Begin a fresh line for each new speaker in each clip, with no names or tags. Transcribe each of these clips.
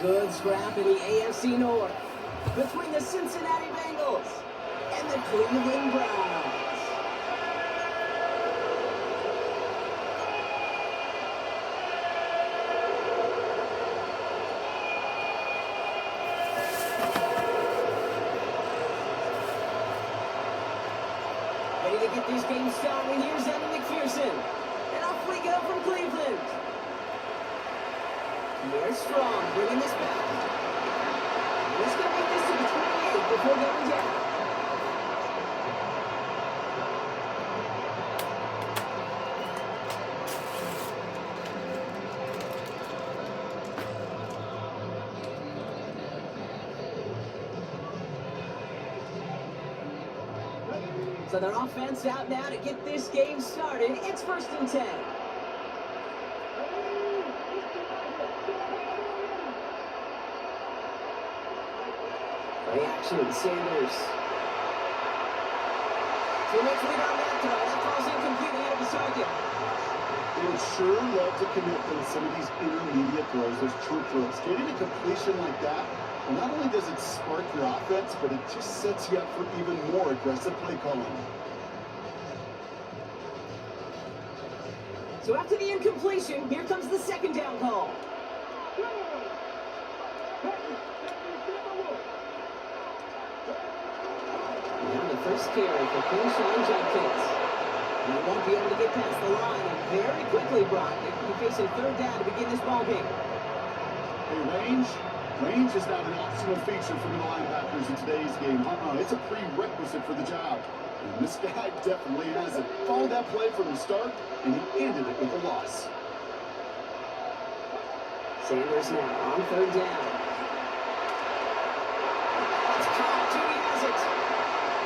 good scrap in the AFC North between the Cincinnati Bengals and the Cleveland Browns. Ready to get this game started. Here's Demetrius. And off we go from Cleveland. Here's Strong bringing this back. He's going to make this to the 28 before going down. So their offense out now to get this game started. It's 1st and 10. Reaction, Sanders. So next lead on that throw. That falls incomplete ahead of the target.
They would sure love to connect on some of these intermediate throws, those true throws. Getting a completion like that, well, not only does it spark your offense, but it just sets you up for even more aggressive play calling.
So after the incompletion, here comes the 2nd down call. Now the first carry for Quinshawn Judkins. And he won't be able to get past the line, and very quickly, Brock, they're going to be facing 3rd down to begin this ball game.
Hey, range is not an optional feature for the linebackers in today's game. It's a prerequisite for the job. And this guy definitely has it. Followed that play from the start, and he ended it with a loss.
Sanders now on 3rd down. It's caught. Jimmy has it.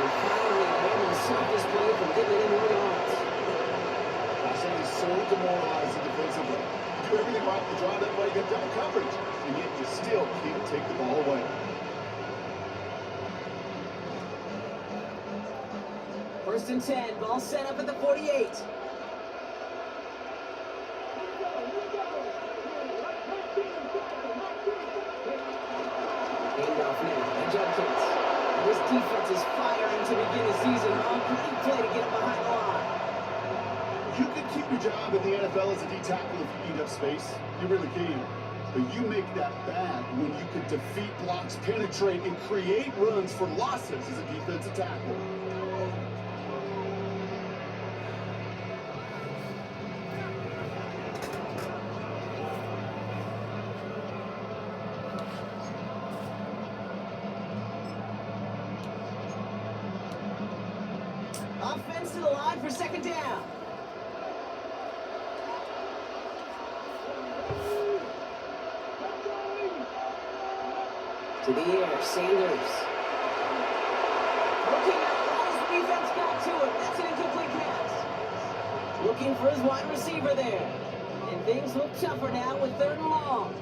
And finally, able to stop this play from getting it in the yards.
That's only so demoralizing defensively. You do everything right to draw that play, get double coverage, and yet you still can't take the ball away.
1st and 10, ball set up at the 48. Handoff now to Judkins. This defense is firing to begin the season. Great play to get him behind the line.
You can keep your job in the NFL as a D-tackle if you eat up space. You really can. But you make that bad when you can defeat blocks, penetrate, and create runs for losses as a defensive tackle.
Offense to the line for 2nd down. To the air, Sanders. Looking at as the defense got to him. That's an incomplete pass. Looking for his wide receiver there. And things look tougher now with 3rd and long.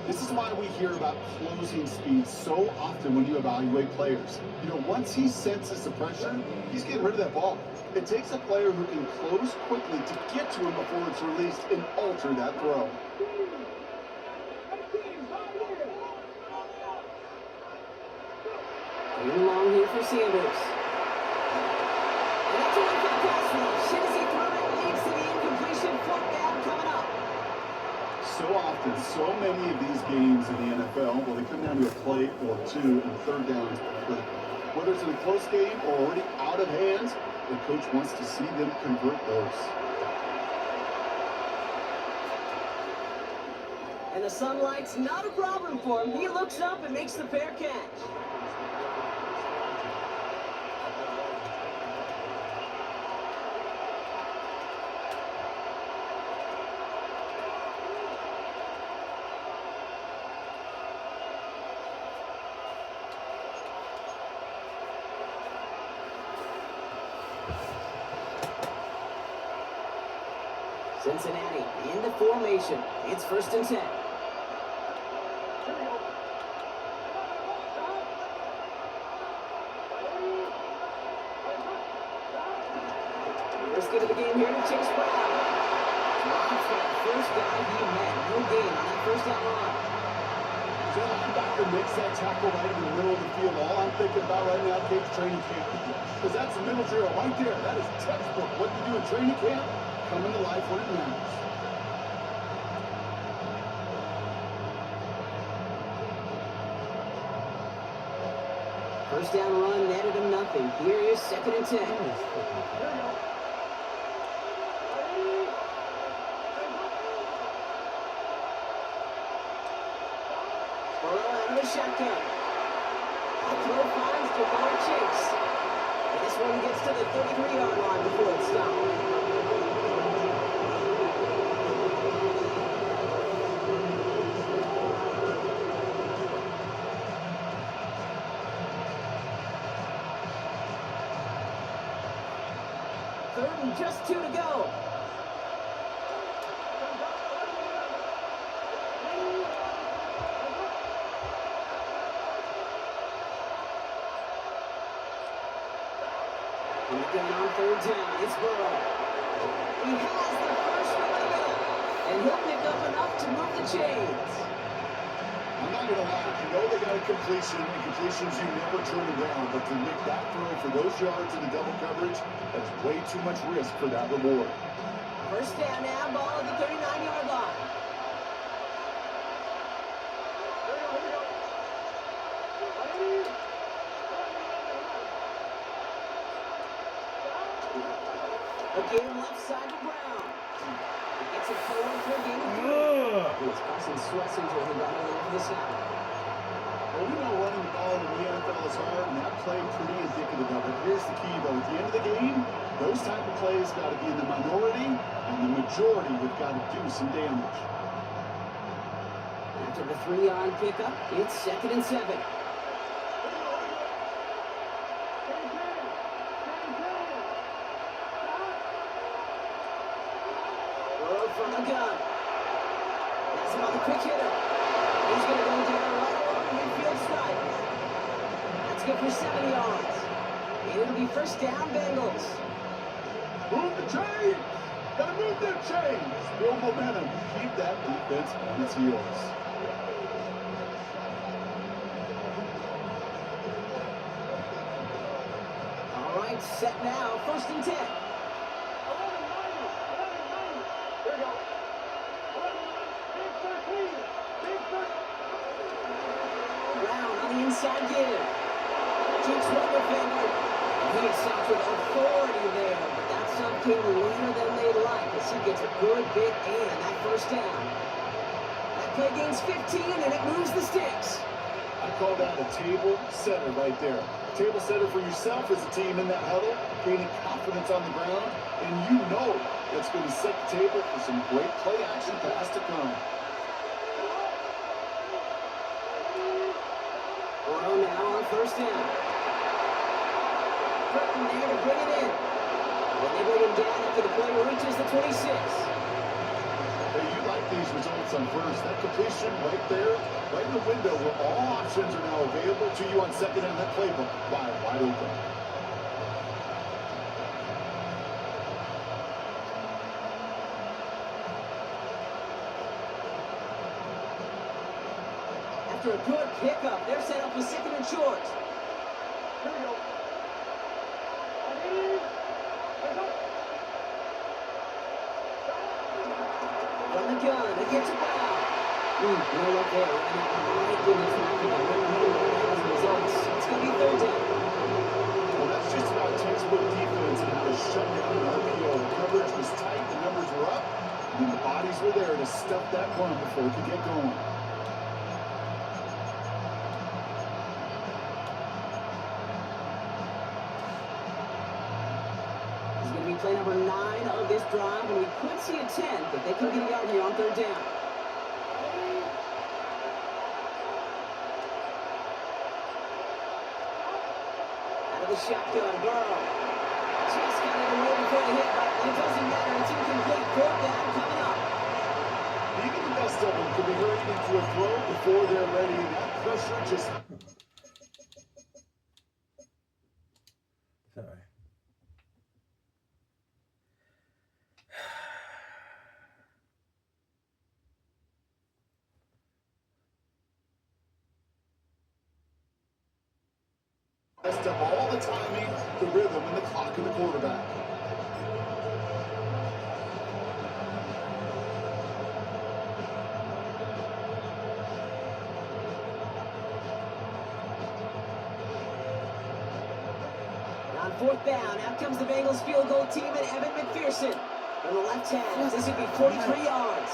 This is why we hear about closing speed so often when you evaluate players. You know, once he senses the pressure, he's getting rid of that ball. It takes a player who can close quickly to get to him before it's released and alter that throw.
And long here for Sanders. And that's a good pass rush. As he threw it, leads to the incompletion. 4th down coming up.
So often, so many of these games in the NFL, well, they come down to a play or two and 3rd downs. But whether it's in a close game or already out of hand, the coach wants to see them convert those.
And the sunlight's not a problem for him. He looks up and makes the fair catch. Cincinnati in the formation. It's 1st and 10. First get of the game here to Chase Claypool. Drops that first guy he met. No gain on that 1st down line.
So the linebacker makes that tackle right in the middle of the field. All I'm thinking about right now, Cape's training camp. Because that's the middle drill right there. That is textbook. What you do in training camp, coming to life when it matters.
First down run netted him nothing. Here is 2nd and 10. Burrow out of the shotgun. The throw finds Chase. And this one gets to the 33-yard line before it's stopped. Third and just 2 to go. And again on 3rd down, it's Burrow. He has the first one of it, and he'll pick up enough to move the chains.
I'm not going to lie, you know they got a completion, and completions you never turn around, but to make that throw for those yards in the double coverage, that's way too much risk for that reward.
First down now, ball at the 39-yard line. Again, left side to Brown. He gets it forward for a gain of 3. It's causing sweats into him down over the snap.
Well, we know running the ball in the NFL is hard, and that play pretty indicative of it. Here's the key, though. At the end of the game, those type of plays got to be in the minority, and the majority have got to do some damage.
After the 3-yard pickup, it's 2nd and 7. Burrow from the gun. That's another quick hitter. He's going to go down right along the midfield stripe. That's good for 7 yards. And it'll be first down, Bengals.
Move the chains! Gotta move them chains! Build momentum. Keep that defense on its heels.
All right, set now. 1st and 10. Brown on the inside give. Keeps one defender. He stops with authority there, but that sub came later than they like as he gets a good bit and that first down. That play gains 15 and it moves the sticks.
I call that a table setter right there. Table setter for yourself as a team in that huddle, gaining confidence on the ground, and you know that's going to set the table for some great play action pass to come.
Burrow now on 1st down. Burton there to bring it in. When they bring him down after the play reaches the 26.
Hey, you like these results on first. That completion right there, right in the window where all options are now available to you on 2nd down. That playbook wide open.
After a good pickup, they're set up with 2nd and short. Here we go. From the gun, they get to Brown. No luck there. Right in the traffic. As a result, it's going to be 3rd down.
Well, that's just about textbook defense and how to shut down an RPO. The coverage was tight, the numbers were up, and then the bodies were there to stuff that run before it could get going.
Play number 9 of this drive, and we could see a 10th if they can get it out here on 3rd down. Out of the shotgun, Burrow. Just got it away before the hit, but it doesn't matter. It's incomplete. 4th down coming up.
Even the best of them could be hurried into a throw before they're ready, and that pressure just...
Sorry.
Messed up all the timing, the rhythm, and the clock of the quarterback.
On fourth down, out comes the Bengals field goal team and Evan McPherson on the left hand. This would be 43 yards.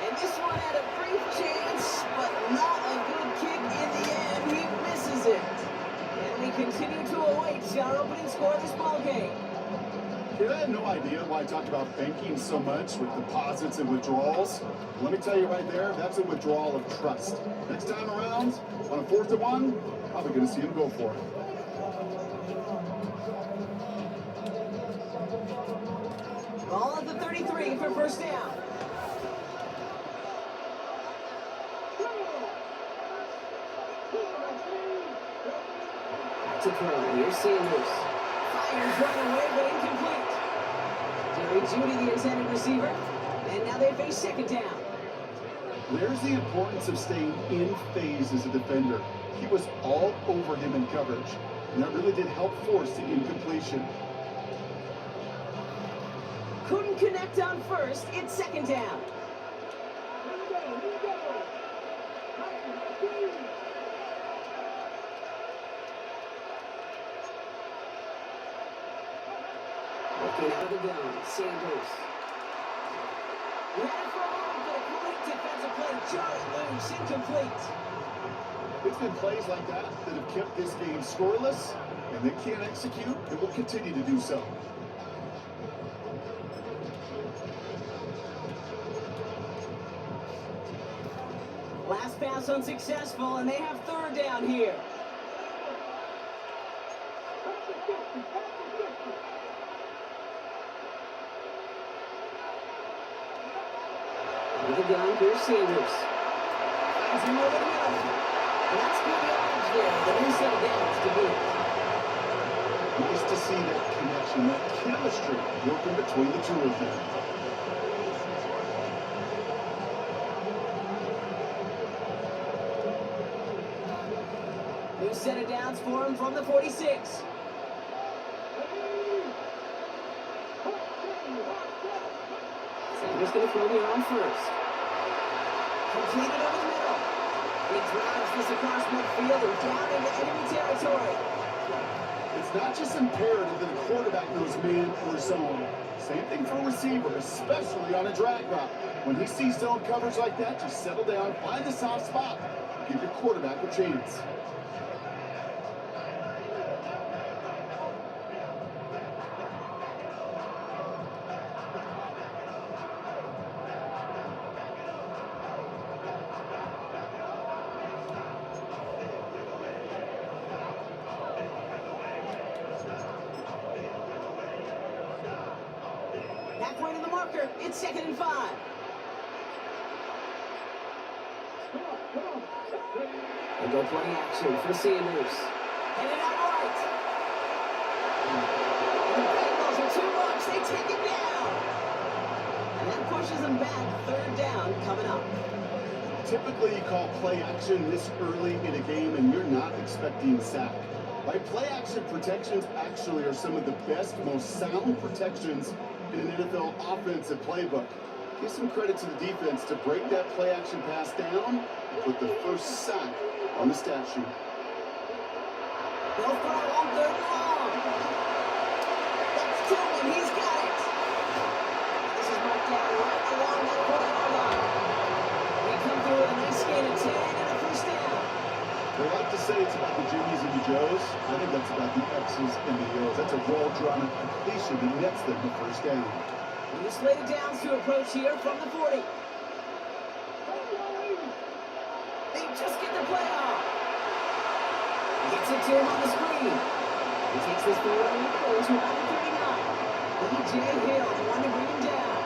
And this one had a brief chance, but not a good kick in the end. He misses it. And we continue to await our opening score of this ballgame.
Kid, I had no idea why I talked about banking so much with deposits and withdrawals. Let me tell you right there, that's a withdrawal of trust. Next time around, on a 4th and 1, probably going to see him go for it.
Ball at the 33 for first down. To throw. Here's Sanders. Fires right away, but incomplete. Jerry Jeudy, the intended receiver. And now they face second down.
There's the importance of staying in phase as a defender. He was all over him in coverage, and that really did help force the incompletion.
Couldn't connect on first. It's second down. Looking out of the gun, Sanders. Ran it for a moment, but a great defensive play. Jarred loose, incomplete.
It's been plays like that that have kept this game scoreless, and they can't execute, and will continue to do so.
Last pass unsuccessful, and they have third down here. With the gun, here's Sanders. Finds him over the middle. And that's good yardage there. The new set of downs to boot.
Nice to see that connection, that chemistry working between the two of them.
New set of downs for him from the 46. Sanders going to throw here on first. Completed over the middle. He drives this across midfield and down into enemy territory.
It's not just imperative that a quarterback knows man or zone. Same thing for a receiver, especially on a drag route. When he sees zone coverage like that, just settle down, find the soft spot, give your quarterback a chance.
Halfway to the marker, it's 2nd and 5. They go play action for Sanders. Headed out right. And the Bengals are too much. They take it down. And that pushes them back. Third down coming up.
Typically, you call play action this early in a game, and you're not expecting a sack. Right? Play action protections actually are some of the best, most sound protections in an NFL offensive playbook. Give some credit to the defense to break that play action pass down and put the first sack on the stat sheet.
They'll throw on third and long. That's Tillman. He's got it. This is marked down right along that 40-yard line. They come through with a nice gain of 10 and a first down.
They like to say it's about the Jimmies and the Joes. I think that's about the X's and the O's. That's a well-drawn completion that nets them the first down.
And the slated downs to approach here from the 40. They just get the play off. Gets it to him on the screen. He takes this forward on the goal to about the 39. E.J. Hill, the one to bring him down.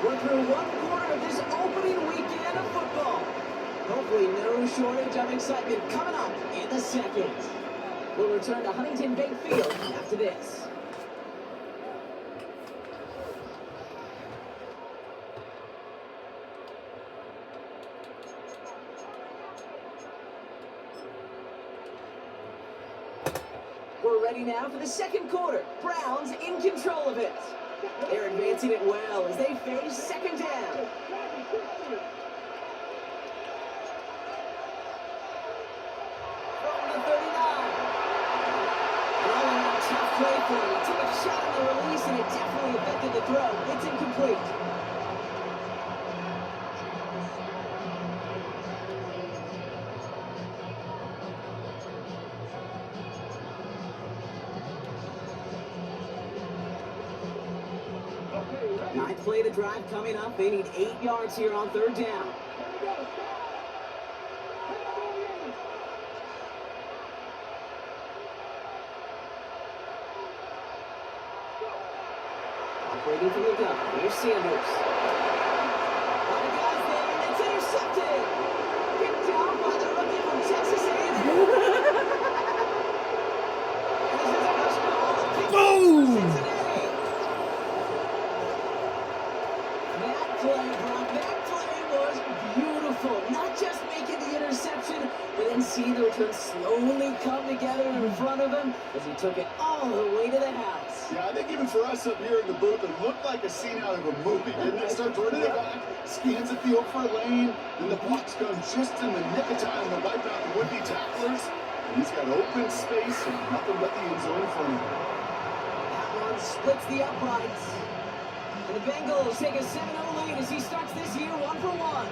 We're through one quarter of this opening weekend of football. Hopefully no shortage of excitement coming up in the second. We'll return to Huntington Bank Field after this. We're ready now for the second quarter. Browns in control of it. They're advancing it well as they face second down. From the 39. And all around tough play for him. He took a shot on the release and it definitely affected the throw. It's incomplete. Ninth play of the drive coming up. They need 8 yards here on third down. Operating from the gun. Here's Sanders. A lot of guys there, and it's intercepted. Picked down by the rookie from Texas A&M. And this is a rush ball.
Boom!
Cincinnati. That play was beautiful. Not just making the interception, but then seeing the return slowly come together in front of him as he took it all the way to the house.
Yeah, I think even for us up here in the booth, it looked like a scene out of a movie. Didn't it? Starts running it back, scans the field for a lane, then the blocks come just in the nick of time to wipe out the would-be tacklers. And he's got open space and nothing but the end zone in front of him.
That one splits the uprights. And the Bengals take a 7-0 lead as he starts this year 1-for-1.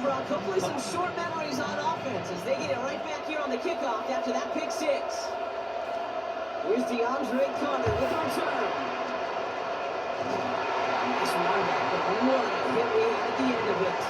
Brock, hopefully some short memories on offense as they get it right back here on the kickoff after that pick six. Here's DeAndre Carter with the return. Nice run back, but what a hit we had at the end of it.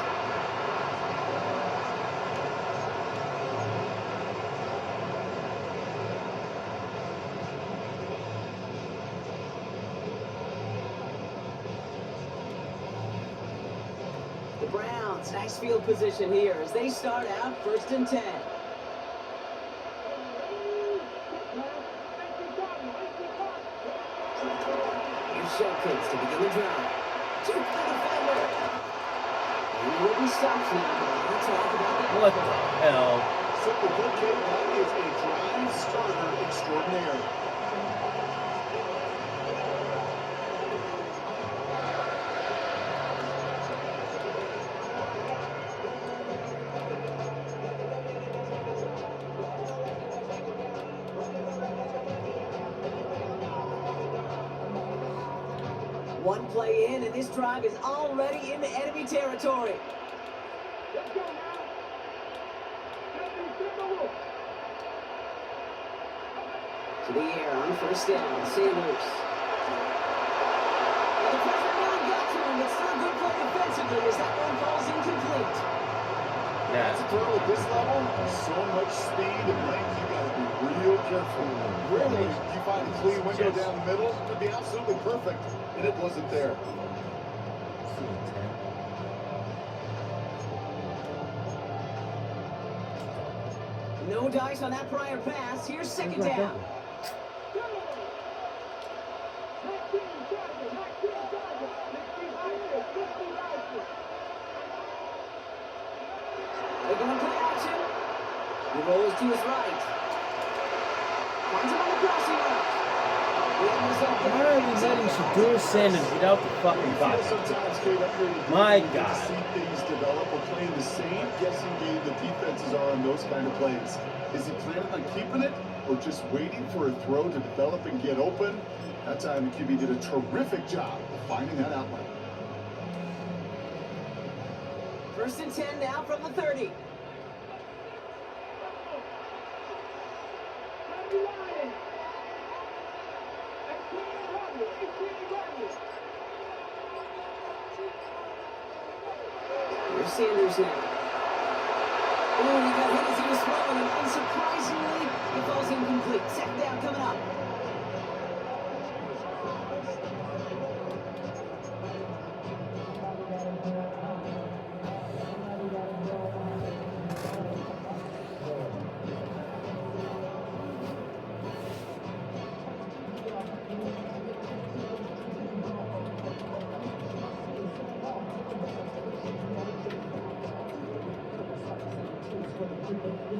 The Browns, nice field position here as they start out 1st and 10. Here's Showcase to begin the drive. Took the defender. He will be stopped now, but let's talk about that.
What the hell?
Simply put, Kate, that is a drive starter extraordinaire.
One play in, and this drive is already into enemy territory. To the air on 1st down, Sanders. Well, the pressure really got to him, but still a good play defensively as that one falls incomplete.
That's a throw at this level. So much speed and length, you got to be real careful. Rarely do you find a clean window down the middle. It would be absolutely perfect, and it wasn't there.
No dice on that prior pass. Here's 2nd down. They're going to play action. He rolls to his right. Finds him on the crossing route.
Why are we letting Shadur Sanders without the fucking box? My God.
See things develop. We're playing the same guessing game the defenses are on those kind of plays. Is he planning on keeping it or just waiting for a throw to develop and get open? That time the QB did a terrific job of finding that outlet.
1st and 10 now from the 30. Here's Sanders now. Oh, he got hit as he was throwing, and unsurprisingly, it falls incomplete. 2nd down coming up. He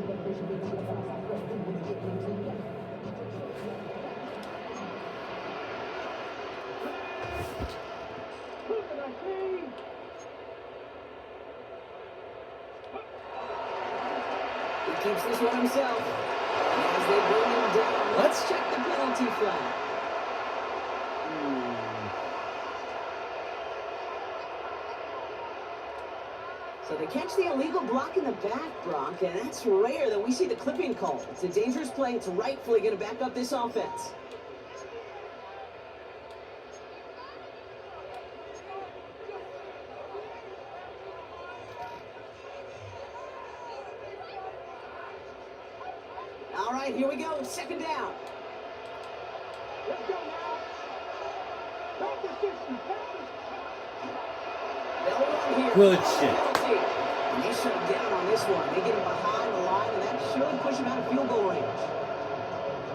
keeps this one himself. And as they bring him down, let's check the penalty flag. So they catch the illegal block in the back, Brock, and that's rare that we see the clipping call. It's a dangerous play. It's rightfully going to back up this offense. All right, here we go. Second down.
Let's go now. Back to 60.
They'll run here.
Good shit.
And they shut him down on this one. They get him behind the line, and that should push him out of field goal range.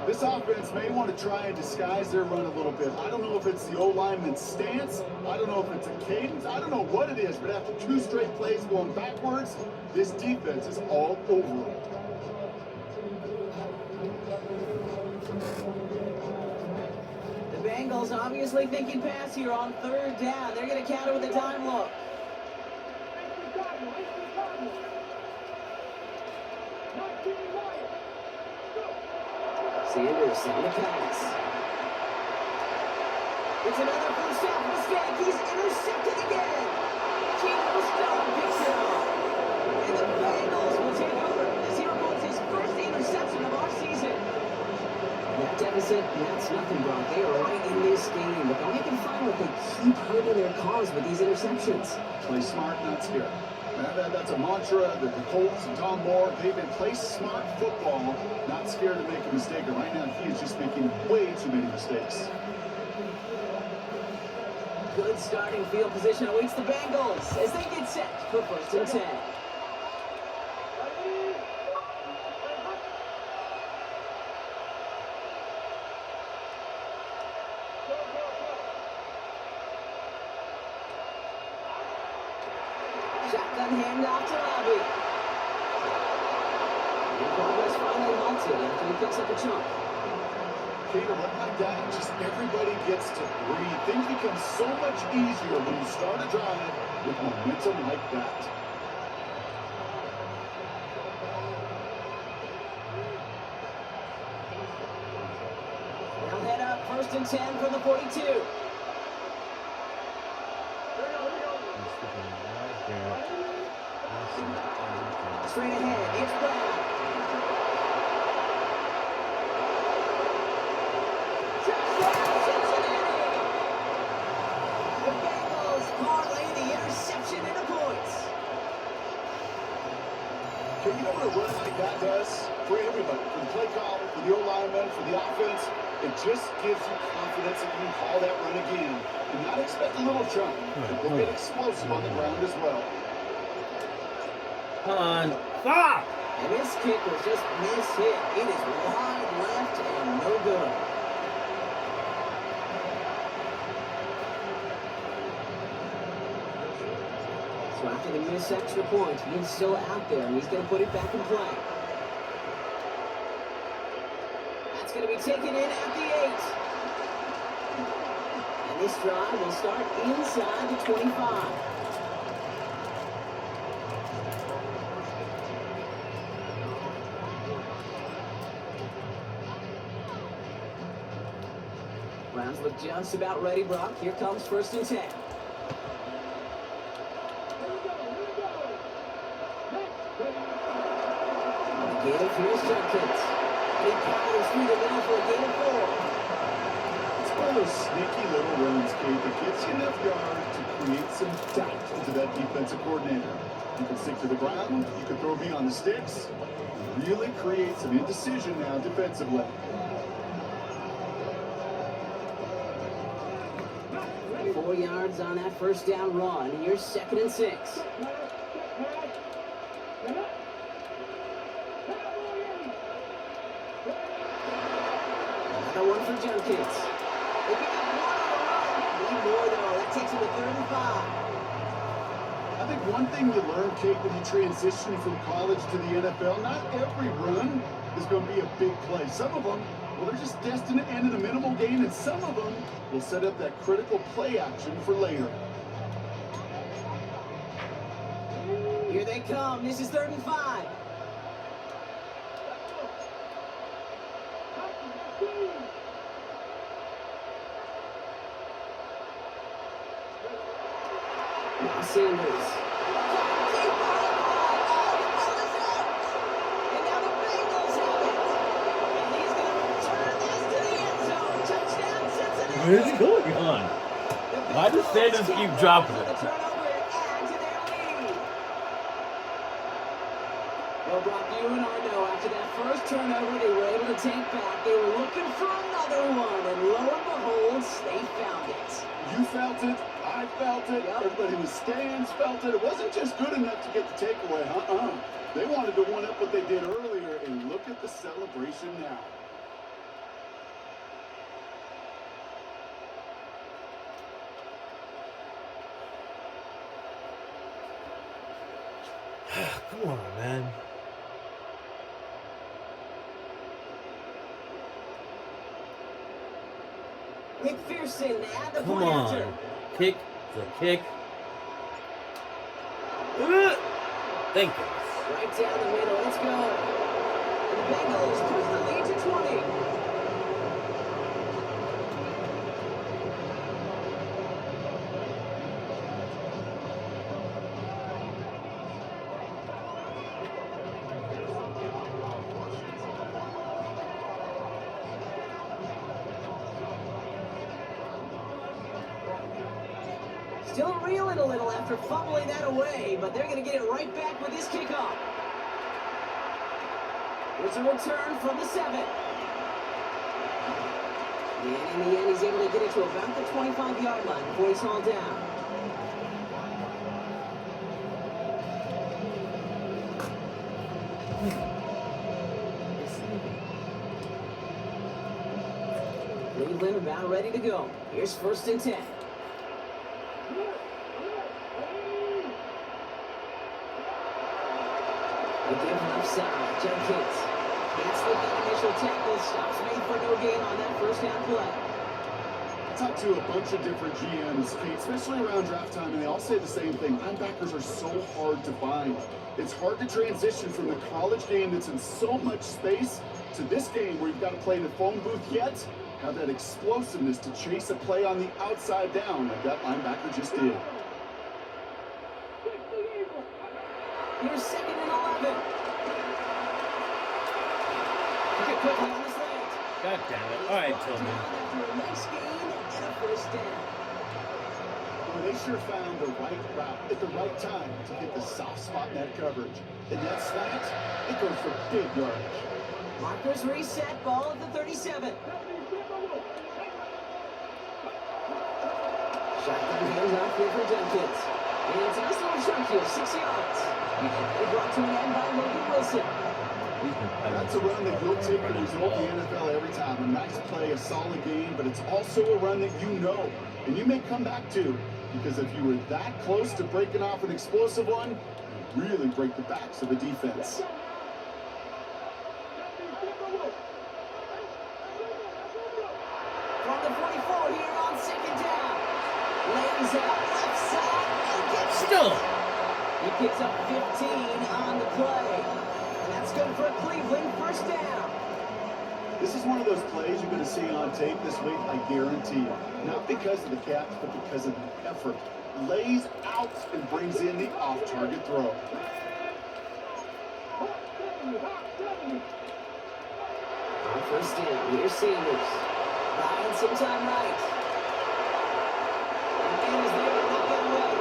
This offense may want to try and disguise their run a little bit. I don't know if it's the O-lineman's stance. I don't know if it's a cadence. I don't know what it is, but after 2 straight plays going backwards, this defense is all over it.
The Bengals obviously thinking pass here on third down. They're going to counter with a time look. Sanders on the pass. It's another first down mistake. He's intercepted again. Geno Stone picks it up. And the Bengals will take over as he reports his first interception of our season. That deficit, that's nothing, Brock. They are right in this game, but they'll make it fun if they keep hurting their cause with these interceptions.
Play smart, not scared. That's a mantra that the Colts and Tom Moore, they've been play smart football, not scared to make a mistake. And right now, he is just making way too many mistakes.
Good starting field position awaits the Bengals as they get set for first and 10. Shotgun handoff to Labby. And progress finally halted after he picks up a chunk.
Peter, what like that? Just everybody gets to breathe. Things become so much easier when you start a drive with momentum like that.
They'll head up first and 10 from the 42. Straight ahead, it's Brown. Touchdown, Cincinnati! The Bengals parlay the interception into points.
You know what a run like that does for everybody, for the play caller, for the O-lineman, for the offense? It just gives you confidence that you can call that run again. Do not expect a little chunk. They'll get explosive on the ground as well.
Come on. Fuck!
And this kick was just mis-hit. It is wide left and no good. So after the missed extra point, he's still out there, and he's going to put it back in play. That's going to be taken in at the 8. And this drive will start inside the 25. Browns look just about ready, Brock. Here comes first and 10. Give, here's Jenkins. He powers through the middle for a gain of 4.
It's one of those sneaky little runs, Kate, that gets you enough yards to create some doubt into that defensive coordinator. You can stick to the ground, you can throw beyond the sticks, really create some indecision now defensively.
Four yards on that first down run. Here's second and 6. Another one for Jenkins. They pick up one on the run. Need more though. That takes him to 3rd and 5.
I think one thing you learn, Kate, when you transition from college to the NFL, not every run is going to be a big play. Some of them, well, they're just destined to end in a minimal gain, and some of them will set up that critical play action for later.
Here they come. This is 3rd and 5. Now Sanders. And now the Bengals have it. And he's going to return this to the end zone. Touchdown, Cincinnati.
What is going on? Why does Sanders keep dropping it?
The turnover and add to their lead. Well, Brock, you and I know after that first turnover they were able to take back. They were looking for another one, and lo and behold, they found it.
You felt it. I felt it.
Yep.
Everybody in the stands felt it. It wasn't just good enough to get the takeaway. They wanted to one-up what they did earlier, and look at the celebration now.
Come on, man.
McPherson at the
Come
point
on.
after.
Kick the kick. Thank you.
Right down the middle. Let's go. And the Bengals push the lead to 20. Still reeling a little after fumbling that away, but they're going to get it right back with this kickoff. Here's a return from the 7. And in the end, he's able to get it to about the 25-yard line before he's hauled down. Cleveland about ready to go. Here's 1st and 10. Again from outside, Jenkins. Can't slip that initial tackle. Stops made for no gain on that first down play.
I talked to a bunch of different GMs, Kate, especially around draft time, and they all say the same thing. Linebackers are so hard to find. It's hard to transition from the college game that's in so much space to this game where you've got to play in the phone booth, yet have that explosiveness to chase a play on the outside down like that linebacker just did.
Here's 2nd and 11. Pick it quickly on the slant.
God damn it. All right, Tillman.
After a nice gain and a first down.
Well, they sure found the right route at the right time to hit the soft spot in that coverage. And that slant, it goes for big yardage.
Markers reset, ball at the 37. Shotgun hands off here for Jenkins. And it's a nice little chunk here, 6 yards. And brought to an end by Logan Wilson.
That's a run that will take the result in the NFL every time. A nice play, a solid game, but it's also a run that you know and you may come back to, because if you were that close to breaking off an explosive one, you really break the backs of a defense.
From the 44 here on 2nd down. Lays out left side and gets
Still.
He picks up 15 on the play. And that's good for Cleveland, first down.
This is one of those plays you're going to see on tape this week, I guarantee you. Not because of the catch, but because of the effort. Lays out and brings in the off-target throw.
On 1st down, here's Sanders. Buying some time right. And is there to knock that away.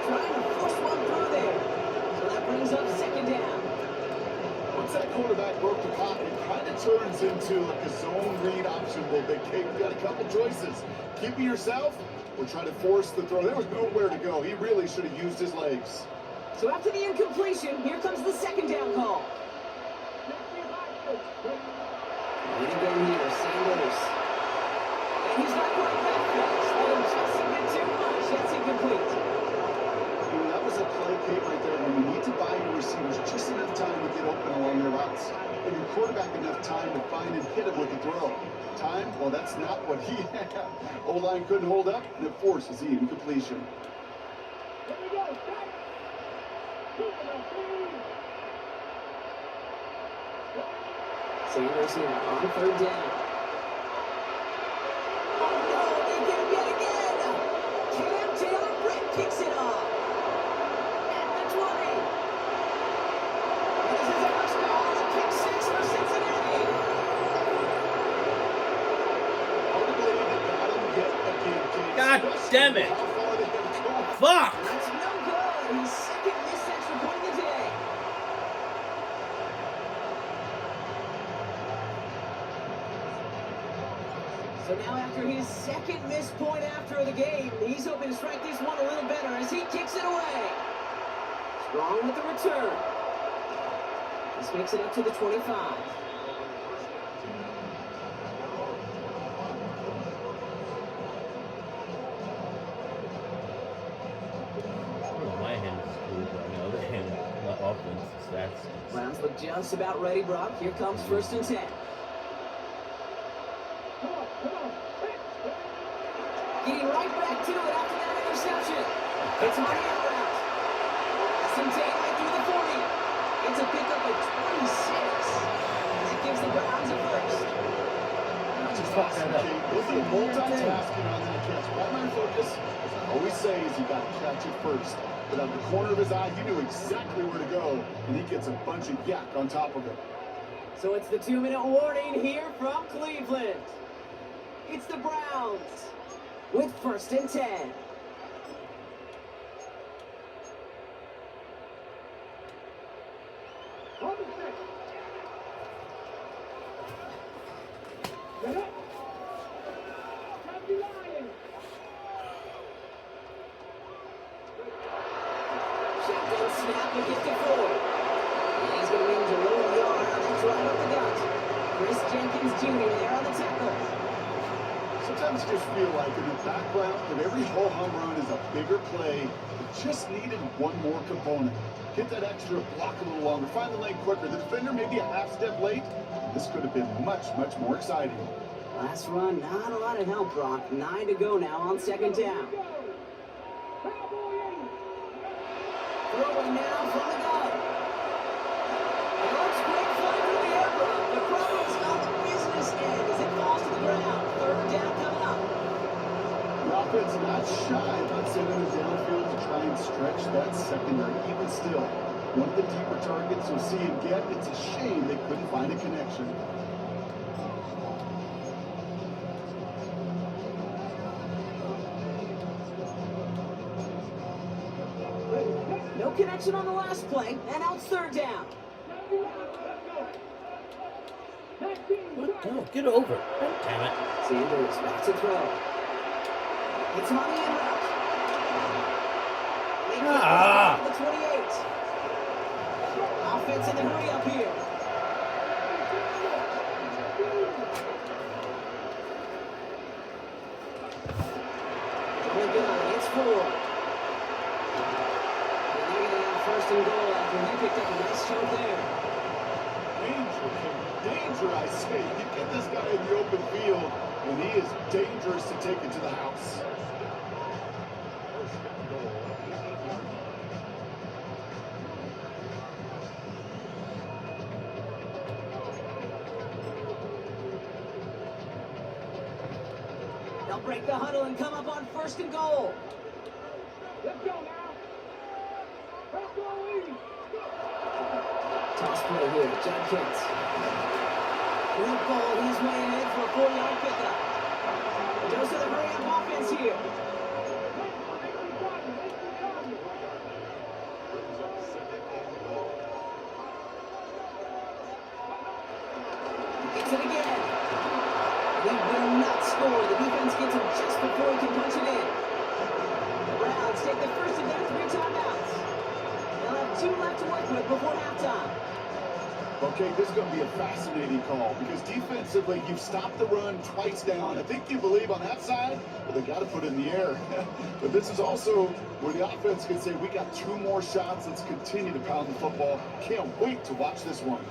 Trying to push one through there. So that brings up 2nd down.
Once that quarterback broke the pocket, it kind of turns into like a zone read option a little bit. Kate, we've got a couple choices. Keep it yourself or try to force the throw. There was nowhere to go. He really should have used his legs.
So after the incompletion, here comes the 2nd down call. And again here, Sanders. And he's not quite that fast. Let him just a bit too much. That's incomplete.
That was a play, Kate, right there where you need to buy your receivers just enough time to get open along their routes. And your quarterback enough time to find and hit him with the throw. Time? Well, that's not what he had. O-line couldn't hold up, and it forces the incompletion.
Here we go. Back.
Sanders here on third down. Oh no, they get him yet again! Cam Taylor-Britt kicks it off. At the 20. This is a first down, kick 6 for Cincinnati.
Hard to believe they got him yet again, Kate.
God damn it.
How far they have gone.
Fuck!
That's no good. His second missed extra point of the day. So now after his second missed point after the game, he's hoping to strike this one a little better as he kicks it away. Strong with the return. This makes it up to the 25.
My hand is cool, but on the other hand, my offense is that's.
Browns look just about ready, Brock. Here comes 1st and 10.
Come on.
Getting right back to it after that interception. It's money out route. Contain right through the 40. It's a pickup of 26. As it gives the Browns a first.
Just fuck that up.
Listen, multitasking on that catch. Primary focus, as I always say, is you got to catch it first. But out the corner of his eye, he knew exactly where to go, and he gets a bunch of yak on top of it.
So it's the 2-minute warning here from Cleveland. It's the Browns with 1st and 10.
On the set. Get up. Have the lion.
Shotgun snap and get to 4. And he's going to win to low yard on that drive up the gut. Chris Jenkins Jr. there on the tackle.
Sometimes you just feel like in the background of every whole home run is a bigger play. It just needed one more component. Get that extra block a little longer. Find the lane quicker. The defender maybe a half step late. This could have been much, much more exciting.
Last run, not a lot of help, Brock. 9 to go now on 2nd down. Throwing now from the gun. It looks great flying through the air, Brock. The problem's on the business end as it falls to the ground. 3rd down coming up.
The offense not shy about sending it downfield to try and stretch that secondary. Even still, one of the deeper targets you'll see him get. It's a shame they couldn't find a connection.
No connection on the last play, and now it's 3rd down.
What? No, get over it. God damn it.
Sanders back to throw. It's money in route.
Ah!
The 28. Offense in the hurry up here. Really good. It's 4. And they're going to have 1st and goal after he picked up a nice chunk there.
Danger, I say. You get this guy in the open field, and he is dangerous to take it to the house.
They'll break the huddle and come up on 1st and goal.
Let's go now. Let's go, Lee.
Toss play here, Jenkins. Good ball, he's way ahead for a 4-yard pickup. Goes to the hurry-up offense here. Gets it again. He will not score. The defense gets him just before he can punch it in. The Browns take the first of their 3 timeouts. They'll have 2 left to work with before halftime.
Okay, this is going to be a fascinating call because defensively, you've stopped the run twice down. I think you believe on that side, well, they got to put it in the air. But this is also where the offense can say, we got 2 more shots. Let's continue to pound the football. Can't wait to watch this one.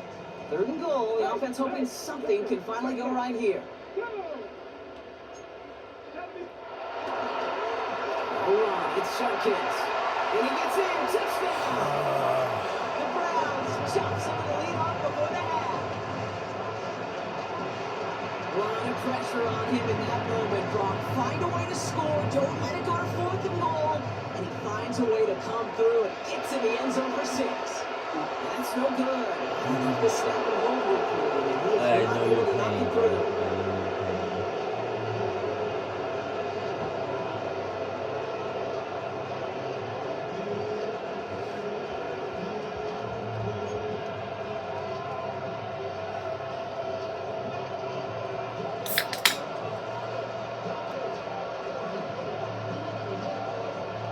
3rd and goal. The offense hoping something can finally go right here. Hold on, it's Sharkins. And he gets in. Touchdown! The Browns chop some of the lead off before the half. A lot of pressure on him in that moment, Brock. Find a way to score. Don't let it go to 4th and goal. And he finds a way to come through and gets in the end zone for 6. That's no good. The snap and hold with him.
I know you're playing, bro. I know you're playing.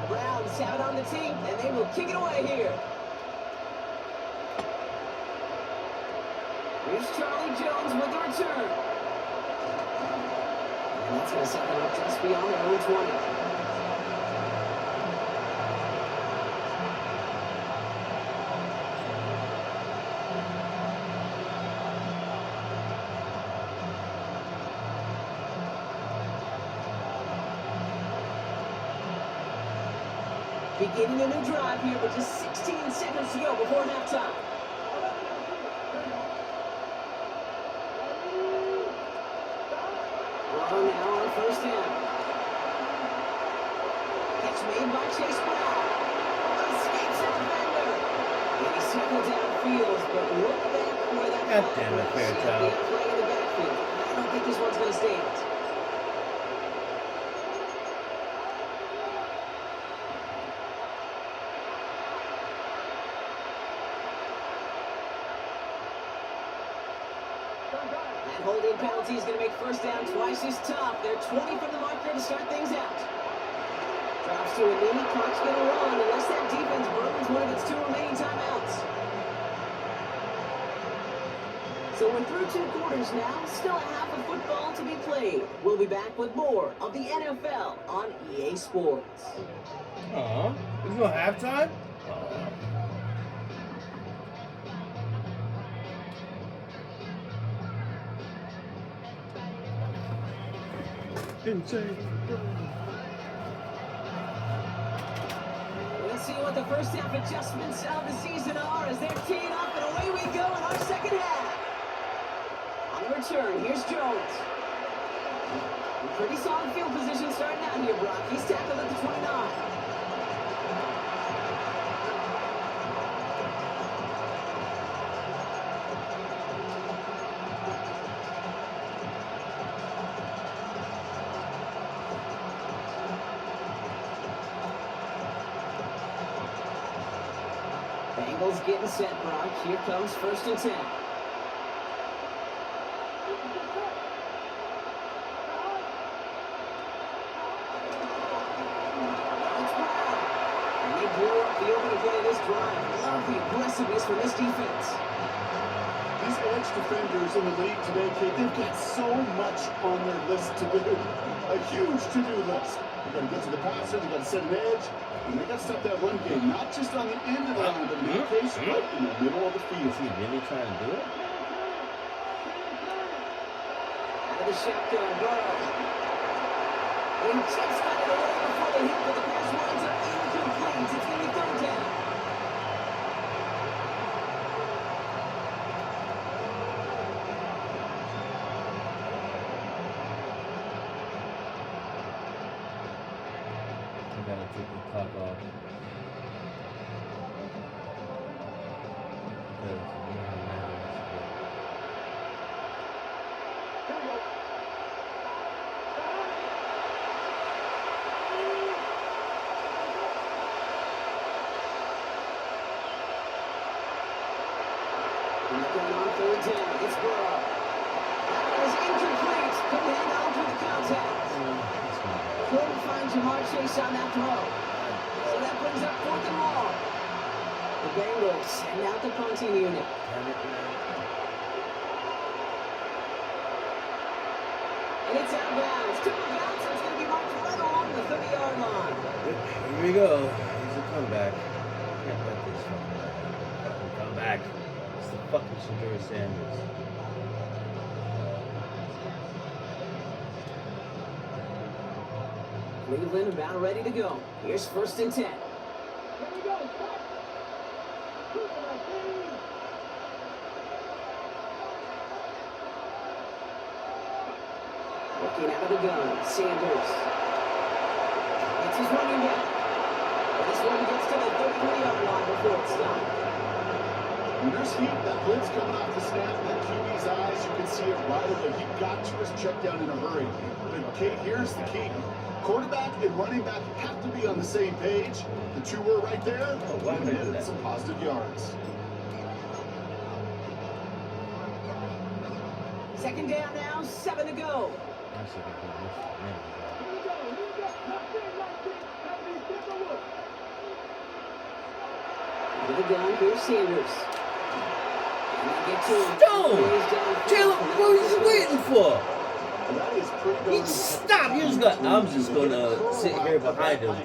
Browns have it on the team, and they will kick it away here. Here's Charlie Jones with the return. And that's going to set them up just beyond their own 20. Beginning a new drive here with just 16 seconds to go before halftime. Now on 1st down. Catch made by Chase Claypool. Escapes a defender. And he circled downfield, but look back where that
God damn it, Fairchild.
Playing in the backfield. I don't think this one's going to stand. That holding penalty is going to make 1st down twice as tough. They're 20 from the marker to start things out. Drops to a knee. Clock's going to run unless that defense burns one of its 2 remaining timeouts. So we're through 2 quarters now. Still a half of football to be played. We'll be back with more of the NFL on EA Sports.
Aw, there's no halftime? Insane.
We'll see what the first half adjustments of the season are as they're teeing up, and away we go in our 2nd half. On the return, here's Jones. In pretty solid field position starting out here, Brock. He's tackled at the 29. Bengals getting set, Brock. Here comes 1st and 10. It's Burrow. And they blew up the opening play of this drive. Love the aggressiveness from this defense.
These edge defenders in the league today, Kate, they've got so much on their list to do. A huge to-do list. They've got to get to the passer, they've got to set an edge, and they've got to stop that run game, not just on the end of the line, but in their case, right in the middle of the field.
Is he really trying to do it?
Out of the shotgun, Burrow. And just got it away before the hit, but the pass winds up incomplete. It's going to be 3rd down.
I gotta take the clock off.
And they're going on 3rd down. It's Burrow. That is incomplete. Couldn't hang on through the contact. Couldn't find Chase on that throw. So that brings up 4th and long. The Bengals send out the punting unit.
Damn it, man.
And it's out of bounds. Took a bounce, and it's going to be marked right along the 30-yard line.
Here we go. Here's a comeback. Can't let this fucking come back. It's the fucking Shadur Sanders.
Cleveland about ready to go. Here's 1st and 10.
Here we go. Stop. Shoot my team.
Looking out of the gun, Sanders. It's his running back. This one gets to the 33-yard line before it's stopped.
When there's heat, that blitz coming off the snap, that QB's eyes, you can see it right away. He got to his check down in a hurry. But Kate, here's the key. Quarterback and running back have to be on the same page. The two were right there.
Wow,
And
look at that.
some positive yards.
2nd down now, 7 to go.
That's a good one. Man.
Here we go. Here we go. Locked in, locked in. Have these different looks.
With the gun, here's Sanders. And they get to him.
Stone!
Lays down
Taylor,
field.
what was he waiting for?
And that is pretty
He
darn
stop. He was gonna. I'm just gonna sit here behind him,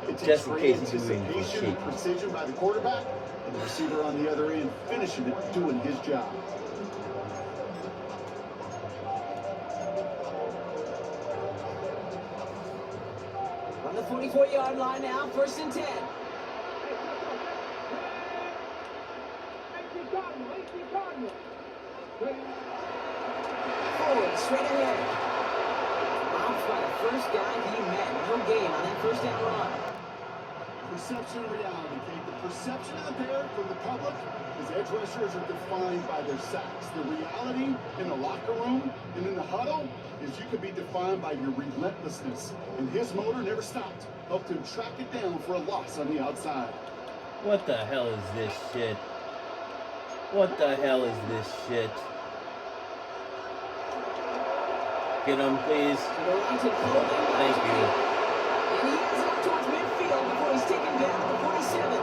It takes
just in
great
case he's doing
anticipation
shit.
and precision by the quarterback, and the receiver on the other end finishing it, doing his job.
On the 44-yard line now, 1st and 10.
AC Cardinal.
Forward, straight ahead. Bounced by the first guy he met. No gain on that 1st down run.
Perception and reality, Kate. The perception out there from the public is edge rushers are defined by their sacks. The reality in the locker room and in the huddle is you could be defined by your relentlessness. And his motor never stopped. Helped him track it down for a loss on the outside.
What the hell is this shit? What the hell is this shit? Get him, please. Thank you.
And he is up towards midfield before he's taken down at the 47.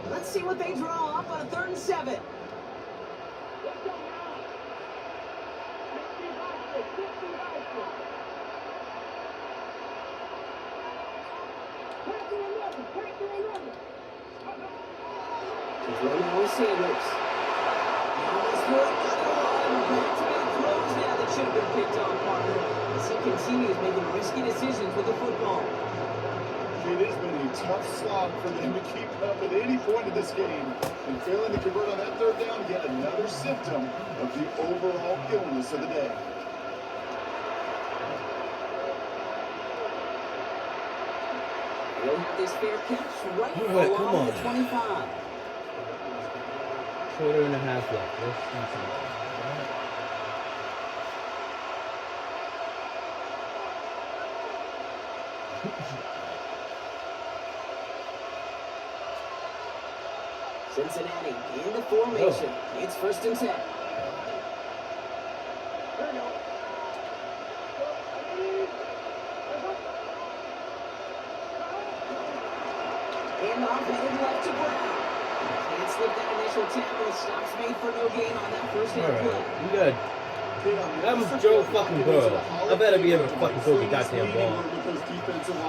Let's see what they draw up on a 3rd and 7.
Let's go now. 50 Boston. 50 Boston. Pass to 11. Pass to 11.
Romeo Sanders. Now let's throw another one. Back-to-back throws now that should have been picked on, partner. As he continues making risky decisions with the football.
It has been a tough slog for them to keep up at any point of this game. And failing to convert on that 3rd down, yet another symptom of the overall illness of the day.
He'll have this fair catch right
All right, come
along
on.
the 25.
Quarter and a half left. Let's do something.
Cincinnati in the formation. It's 1st and 10.
Here we go.
And off headed left to Brown. Can't slip that initial tackle. Stops made for no gain on that 1st down play.
Alright, we good. That was Joe fucking Burrow. I better be able to fucking throw the goddamn ball.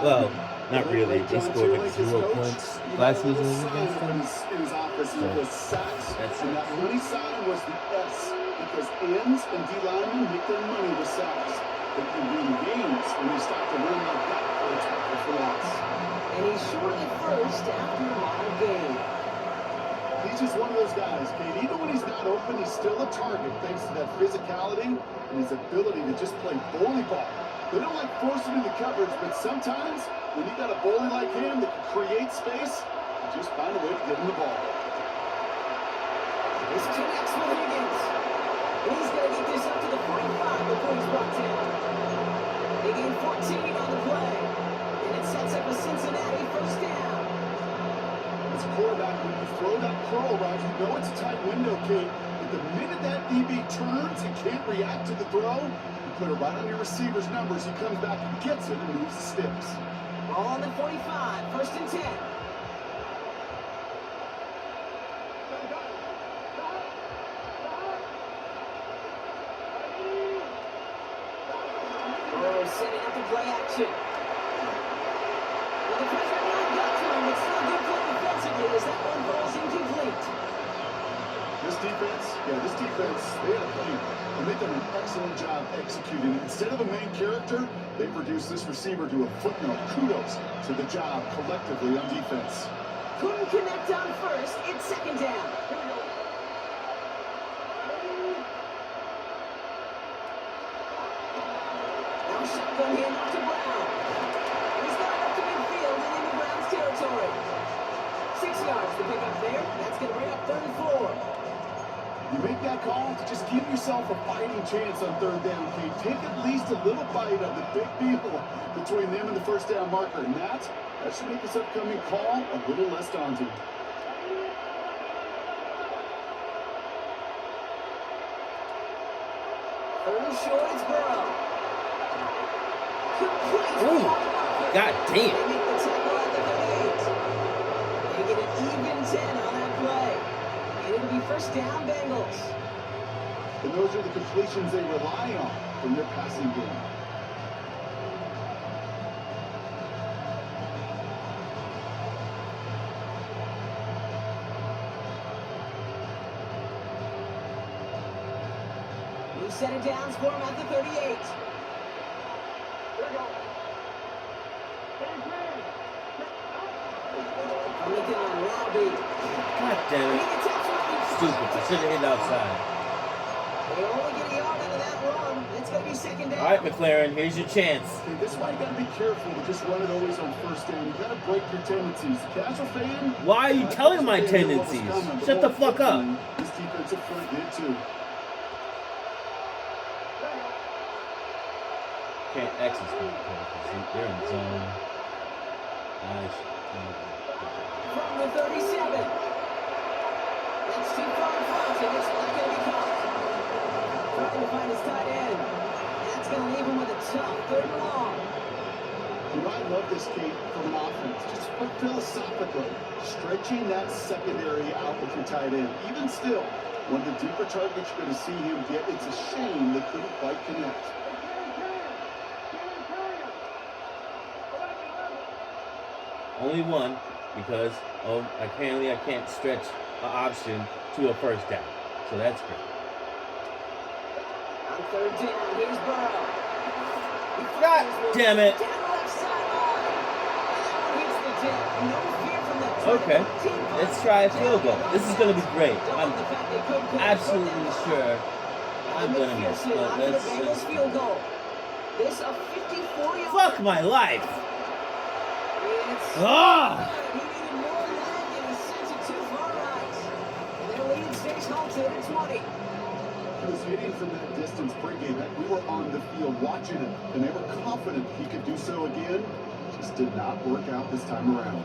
Well, not really. They scored like 0 points last season against them.
That's and that money sign was the S because ends and D linemen make their money with sacks. But you win games when you stop to run like that for a tackle for loss.
And he's short at first after a long game.
He's just one of those guys, Kate. Even when he's not open, he's still a target thanks to that physicality and his ability to just play bully ball. They don't like forcing into coverage, but sometimes when you got a bully like him that can create space, you just find a way to get him the ball.
This connects with Higgins. And he's going to get this up to the 45 before he's brought down. They gain 14 on the play. And it sets up a Cincinnati 1st down.
It's a quarterback, when you throw that curl around, you know it's a tight window, Kate. But the minute that DB turns and can't react to the throw, you put it right on your receiver's numbers. He comes back and gets it and moves the sticks.
Ball on the 45, 1st and 10. Burrow setting up the play action. Well, the pressure now got to him, but still good play defensively as that one falls incomplete.
This defense, they had a plan. And they've done an excellent job executing it. Instead of a main character, they produced this receiver to a footnote. Kudos to the job collectively on defense.
Couldn't connect on 1st. It's 2nd down. Now shotgun handoff to Brown. He's got it up to midfield and into Brown's territory. 6 yards to pick up there. That's going to bring up 3rd and 4.
You make that call to just give yourself a fighting chance on 3rd down, Kate. Take at least a little bite of the big deal between them and the 1st down marker. And that should make this upcoming call a little less daunting.
Early short, it's Burrow. Complete.
Ooh, god damn.
They make the tackle at the 38. They get an even 10 on that play. And it'll be 1st down, Bengals.
And those are the completions they rely on from their passing game.
We set it down for him at the 38. From the gun, Robbie.
God damn it. Stupid. I should have hit outside.
They only get a yard out of that run. It's going to be 2nd down.
All right, McLaren, here's your chance.
Okay, this is why you got to be careful to just run it always on 1st down. You got to break your tendencies. Casual fan.
Why are you telling my tendencies? Shut the fuck up.
This defensive front did too.
Can't access them because they're in zone. Nice.
From the 37. That's too far in front, and it's not going to be caught. Trying to find his tight end. That's going to leave him with a tough 3rd and long.
You know, I love this, Kate, from an offense. Just philosophically, stretching that secondary out with your tight end. Even still, one of the deeper targets you're going to see him get, it's a shame they couldn't quite connect.
Only one because apparently I can't stretch an option to a 1st down. So that's great.
On 3rd down, here's Burrow.
God damn it.
Down the left sideline. And that one hits the deck. No fear from the
Okay, let's try a field goal. This is going to be great. I'm absolutely sure I'm going to miss. But let's
field goal. This a 54-yard.
fuck my life.
It's
Ah!
he needed more than that, and he sends it too far right. And their lead stays halted at 20.
He was hitting from that distance pregame. We were on the field watching it, and they were confident he could do so again. Just did not work out this time around.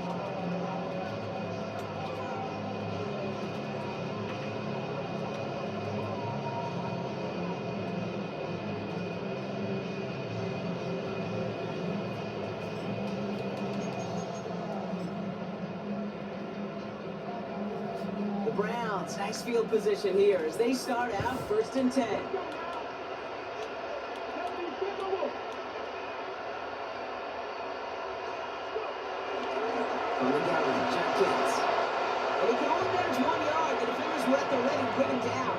The Browns, nice field position here as they start out 1st and 10. From the gallery, Jenkins. And he can only manage 1 yard. The defenders were at the ready to put him down.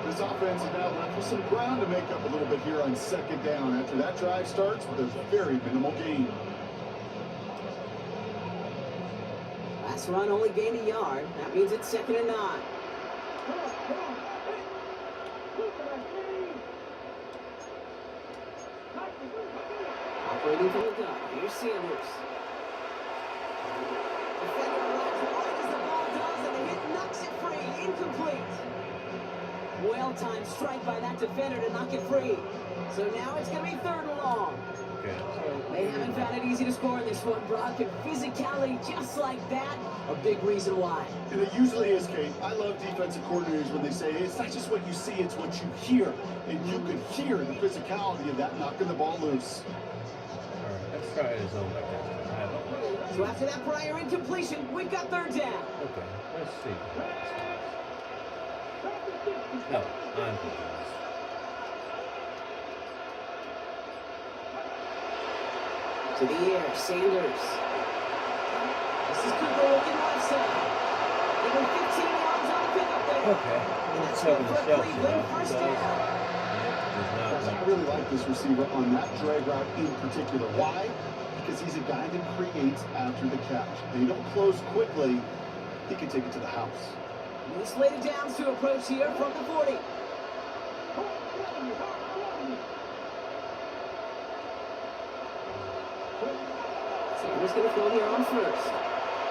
This offense is now left with some ground to make up a little bit here on 2nd down after that drive starts with a very minimal gain.
Last run only gained a yard. That means it's 2nd and 9. Operating from the gun. Here's Sanders. Defender runs wide as the ball does, and the hit knocks it free. Incomplete. Well-timed strike by that defender to knock it free. So now it's going to be 3rd and long.
Okay.
They haven't found it easy to score in this one, Brock. And physicality just like that A big reason why.
And it usually is, Kate. I love defensive coordinators when they say, hey, it's not just what you see, it's what you hear. And you could hear the physicality of that knocking the ball loose.
All right, let's try his own like that.
So after that prior incompletion, we've got third down.
Okay, let's see. No, I'm confused.
To the air, Sanders. This is Cooper looking left side. Give him 15 yards on the pickup there.
Okay,
And
let's
that's good
cover
for
the
a
shelf.
Cleveland first down.
I really like this receiver on that drag route in particular. Why? Because he's a guy that creates after the catch. They don't close quickly. He can take it to the house.
He slated downs to approach here from the 40. Sanders going to throw here on first.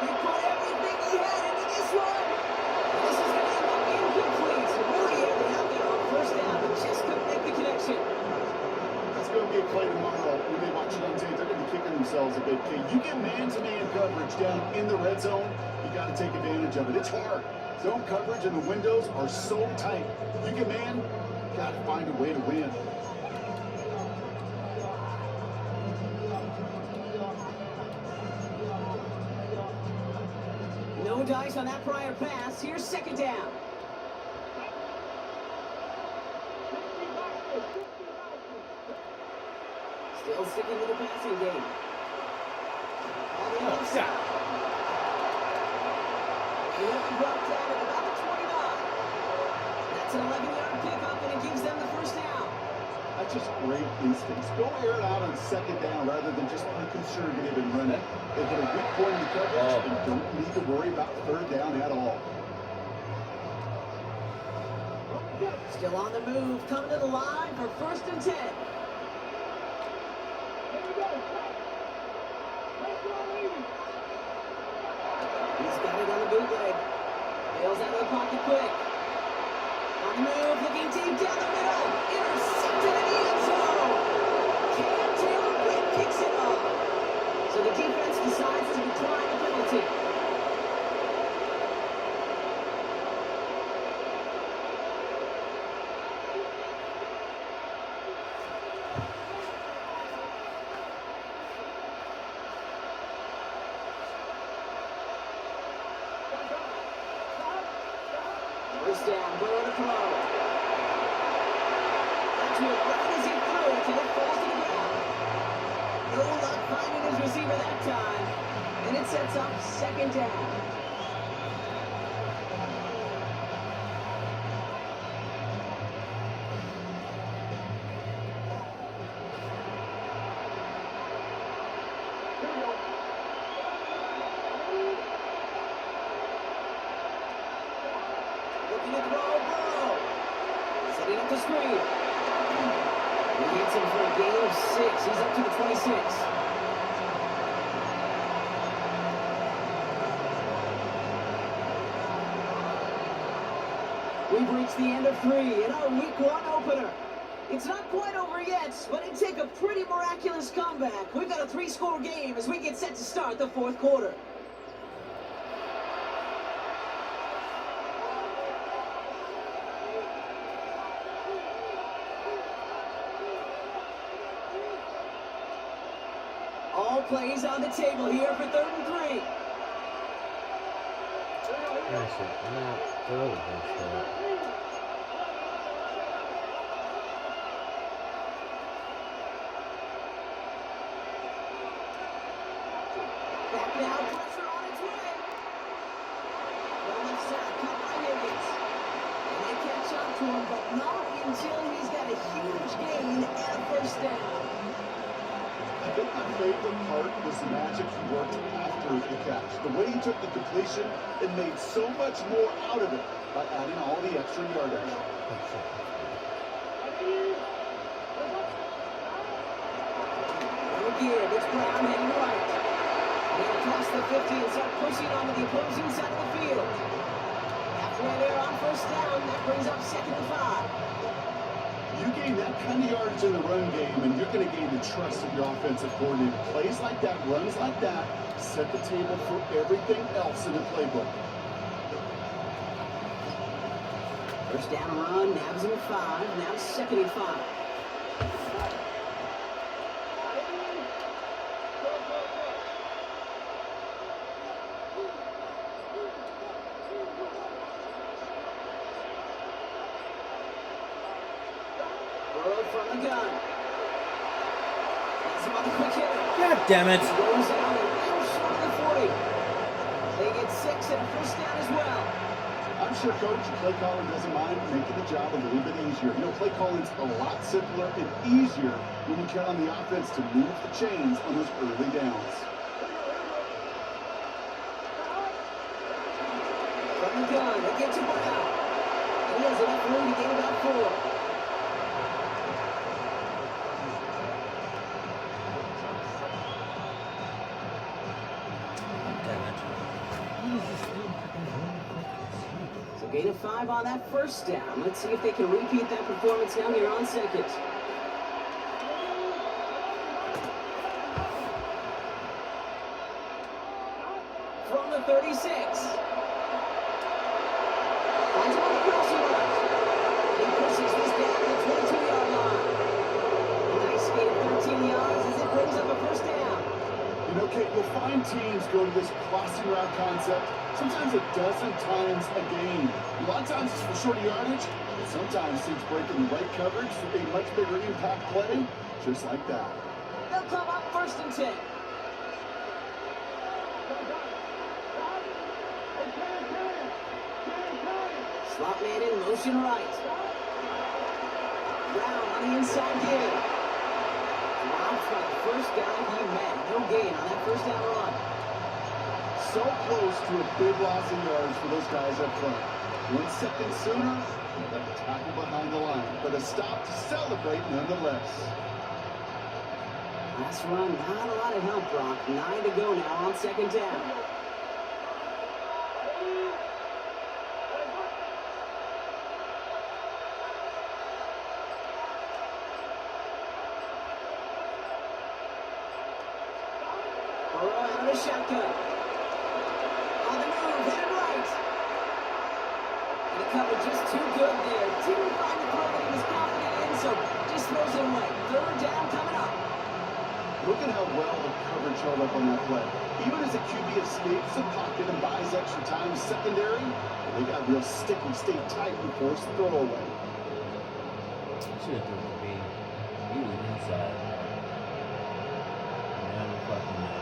He put everything he had into this one. And this is going to end up incomplete. So really airing out there on first down, but just couldn't make the connection.
That's going to be a play tomorrow. When they watch it on tape, they're going to be kicking themselves a bit. Okay, you get man-to-man coverage down in the red zone, you got to take advantage of it. It's hard. Zone coverage and the windows are so tight. You get man, got to find a way to win.
No dice on that prior pass. Here's second down. Still sticking with the passing game. On the other side. He'll be brought down at about the 29. That's an 11-yard pickup, and it gives them the first down.
That's just great instincts. Go air it out on second down rather than just be conservative and run it. They hit a weak point in the coverage and don't need to worry about third down at all.
Still on the move, coming to the line for first and 10. He's got it on the bootleg. Bails out of the pocket quick. On the move, looking deep down the middle. Intercepted in the end zone. Cam Taylor Britt picks it up. So the defense decides to decline the penalty. First down, Burrow to throw. Got to it right as he threw it, and it falls to the ground. No luck finding his receiver that time, and it sets up second down. Looking to throw, Burrow. Setting up the screen. He hits him for a gain of 6. He's up to the 26. We've reached the end of 3 in our week 1 opener. It's not quite over yet, but it'd take a pretty miraculous comeback. We've got a 3-score game as we get set to start the 4th quarter. All plays on the table here for 3rd and 3.
That's it. Not throw this shot.
Back now, pressure on its way. The left side cut by Higgins. And they catch up to him, but not until he's got a huge gain and a first down.
I think my favorite part was the magic he worked after the catch. The way he took the completion and made so much more out of it by adding all the extra yardage.
And again, it's Brown heading right. They'll cross the 50 and start pushing onto the opposing side of the field. Halfway there on first down, that brings up 2nd and 5.
You gain that kind of yardage in the run game, and you're going to gain the trust of your offensive coordinator. Plays like that, runs like that, set the table for everything else in the playbook.
First down run, Nav's in 5, now 2nd and 5. Burrow from the gun. That's about the quick hitter.
God damn it.
He goes out and now short of the 40. They get 6 and a first down as well.
I'm sure Coach play calling doesn't mind making the job a little bit easier. You know, play calling's a lot simpler and easier when you count on the offense to move the chains on those early downs.
From the gun, they get to Burrow. And he has enough room to gain about 4. So gain of 5 on that first down. Let's see if they can repeat that performance now here on 2nd. From the 36. Finds him on the crossing route. He pushes this down to the 22-yard line. A nice gain of 13 yards as it brings up a first down.
You know, Kate, you'll find teams go to this crossing route concept sometimes a dozen times a game. A lot of times it's for shorter yardage, but sometimes teams break in the right coverage for a much bigger impact play, just like that.
They'll come up 1st and 10. Slot man in motion right. Brown on the inside give. Drops by the first guy he met. No gain on that first down run.
So close to a big loss in yards for those guys up front. 1 second sooner, they'll have a tackle behind the line, but a stop to celebrate nonetheless.
Last run, not a lot of help, Brock. 9 to go now on 2nd down. Burrow out of the shotgun. On the move, headed right. And the cover just too good there. Didn't find the throw that he was confident in, so just throws it away. 3rd down coming up.
Look at how well the coverage held up on that play. Even as a QB escapes the pocket and buys extra time secondary, they got real sticky, stayed tight and forced the throw away.
Should have threw it to me. He was inside. Never fucking know.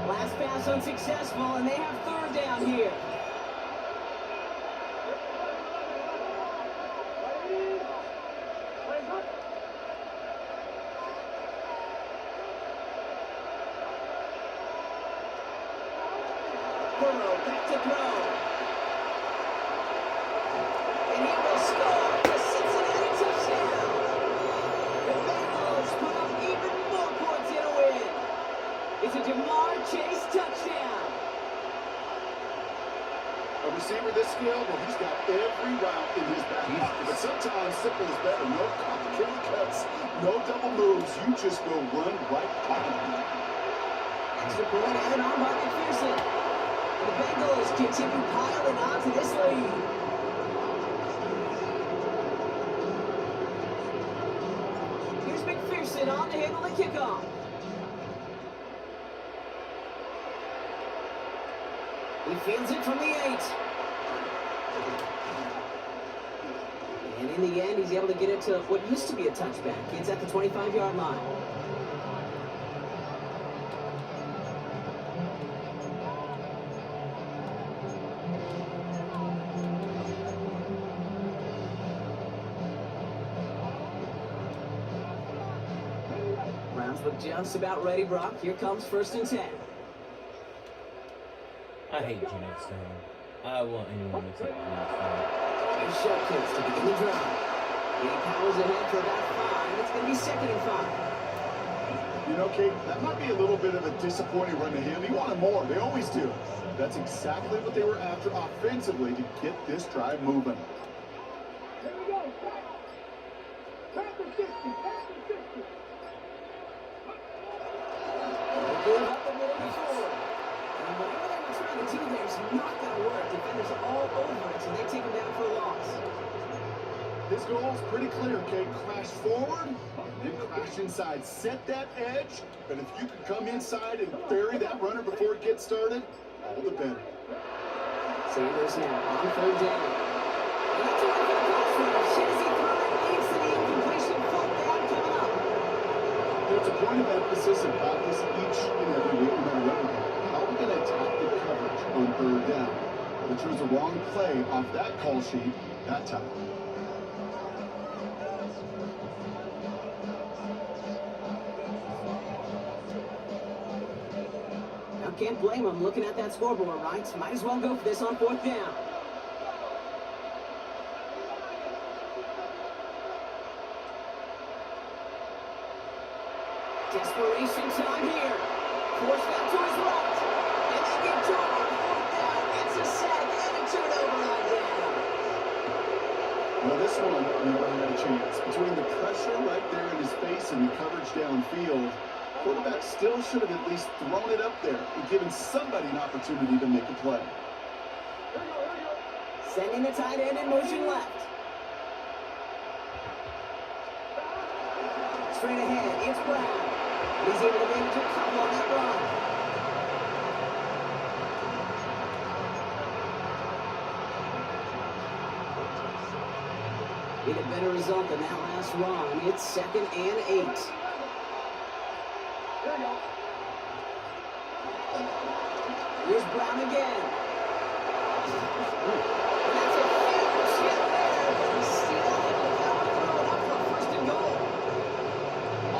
Last pass unsuccessful, and they have 3rd down here. Burrow back to throw. And he will score a Cincinnati touchdown. The Bengals put up even more points in a win. It's a Chase touchdown.
A receiver this skilled, well, he's got every route in his back pocket. But sometimes simple is better. No complicated cuts, no double moves. You just go run right by him.
Extra point added on by McPherson. And the Bengals continue piling on to this lead. Here's McPherson on to handle the kickoff. He fields it from the 8. And in the end, he's able to get it to what used to be a touchback. It's at the 25-yard line. Browns look just about ready, Brock. Here comes 1st and 10.
I hate Geno Stone. I want anyone except Geno Stone.
Here's Shepkins to begin the drive. He powers ahead for about 5. It's going to be 2nd and 5.
You know, Kate, that might be a little bit of a disappointing run to him. He wanted more. They always do. That's exactly what they were after offensively to get this drive moving.
Here we go. Pass the 60. Pass the 60.
Give up the middle before. not going to work. Defenders all over it, so they take him down for a loss.
His goal is pretty clear, Kate. Crash forward, then crash inside. Set that edge, but if you could come inside and bury that runner before it gets started, all the better.
Sanders now on third down. And that's a for the pass rush. As he threw it, leads to the incompletion. Fourth down coming up.
There's a point of emphasis in practice each and every week, no matter what we do. How are we going to attack the coverage on third down? Well, they chose the wrong play off that call sheet that time.
Can't blame him looking at that scoreboard, right? Might as well go for this on fourth down. Desperation time here. Forced out to his right. And they get to him on fourth down. It's a sack and a turnover on down.
Well, this one never had a chance. Between the pressure right there in his face and the coverage downfield, quarterback still should have at least thrown it up there and given somebody an opportunity to make a play.
Sending the tight end in motion left. Straight ahead, it's Brown. He's able to make a couple on that run. Get a better result than that last run. It's 2nd and 8. Here's Brown again. And that's a huge hit there. He's still able to power through it up for first and goal.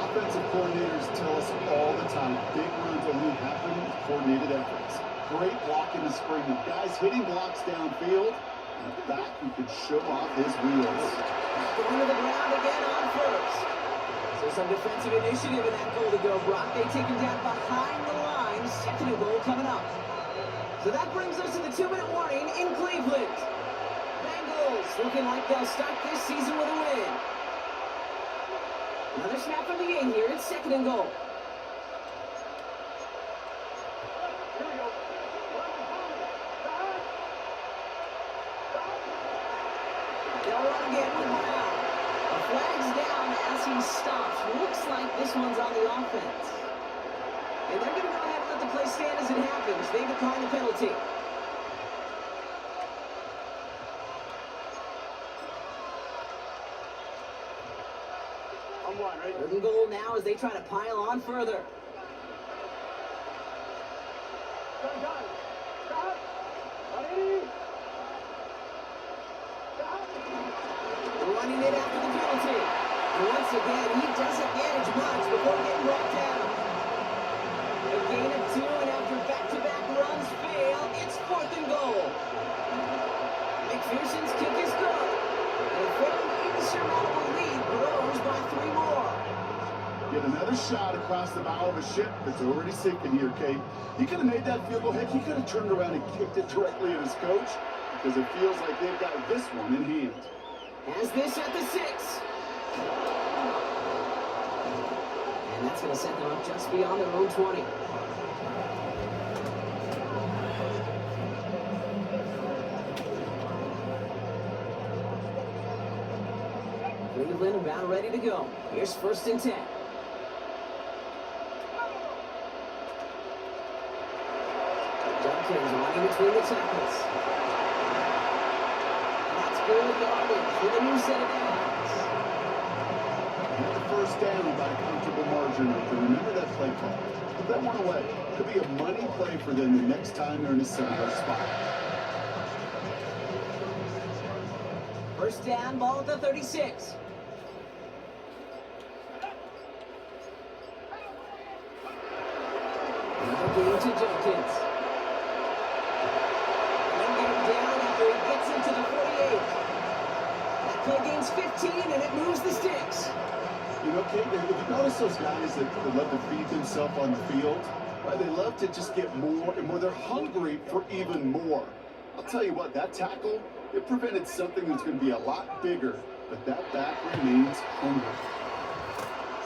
Offensive coordinators tell us all the time, big runs only happen with coordinated efforts. Great block in the spring of guys hitting blocks downfield, and a back who could show off his wheels.
Going to the ground again on first. So some defensive initiative in that goal to go. Brock, they take him down behind the line. 2nd and goal coming up. So that brings us to the 2-minute warning in Cleveland. Bengals looking like they'll start this season with a win. Another snap from the 8 here. It's 2nd and goal. They'll run again with Brown. The flag's down as he stops. Looks like this one's on the offense. And they're going to go ahead and let the play stand as it happens. They decline the penalty. Third and goal now as they try to pile on further. Running it after the penalty. And once again, he doesn't manage much before getting brought down. A gain of 2, and after back-to-back runs fail, it's 4th and goal. McPherson's kick is good. And a fairly insurmountable lead grows by 3 more.
Get another shot across the bow of a ship that's already sinking here, Kate. He could have made that field goal. Heck, he could have turned around and kicked it directly at his coach because it feels like they've got this one in hand.
Has this at the 6. And that's going to set them up just beyond their own 20. Cleveland about ready to go. Here's 1st and 10. Jenkins running between the tackles. That's good yardage with a new set of downs.
Get the first down by a comfortable margin. Remember that play call. Put that one away. Could be a money play for them the next time they're in a similar spot.
1st down, ball at the 36. Another gain to Jenkins. And get him down after he gets into the 48. That play gains 15 and it moves the sticks.
You know, Kate, if you notice those guys that love to feed themselves on the field, right, they love to just get more and more. They're hungry for even more. I'll tell you what, that tackle, it prevented something that's going to be a lot bigger, but that back remains hungry.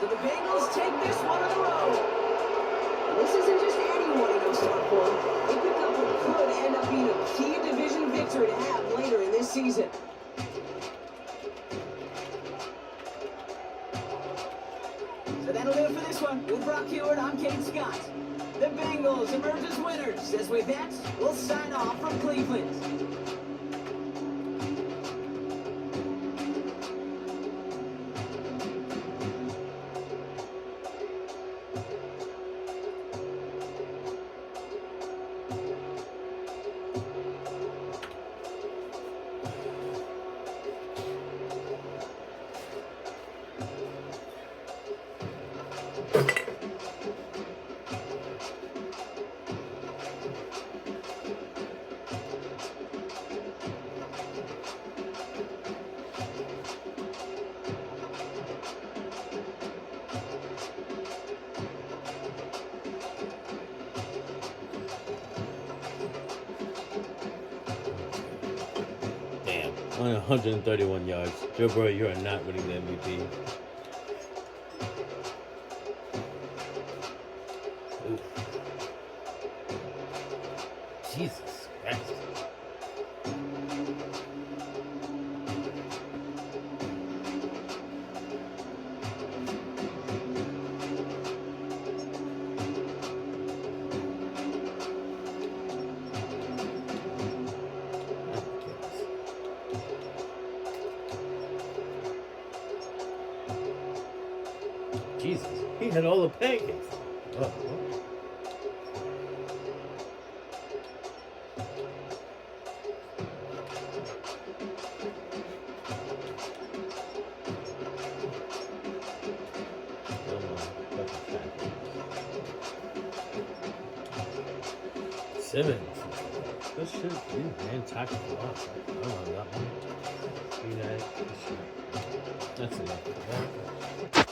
So the Bengals take this one on the road. And this isn't just anyone in start for them. They pick up a could end up being a key division victory to have later in this season. So that'll do it for this one. With Brock Hewitt, I'm Kate Scott. The Bengals emerge as winners. As with that, we'll sign off from Cleveland.
On 131 yards. Joe Burrow, you are not winning the MVP. Oof. Jesus Christ. Jesus, he had all the pancakes. Oh. Simmons. Good shit, dude, man. Tackle a lot. I don't know that one. That's enough.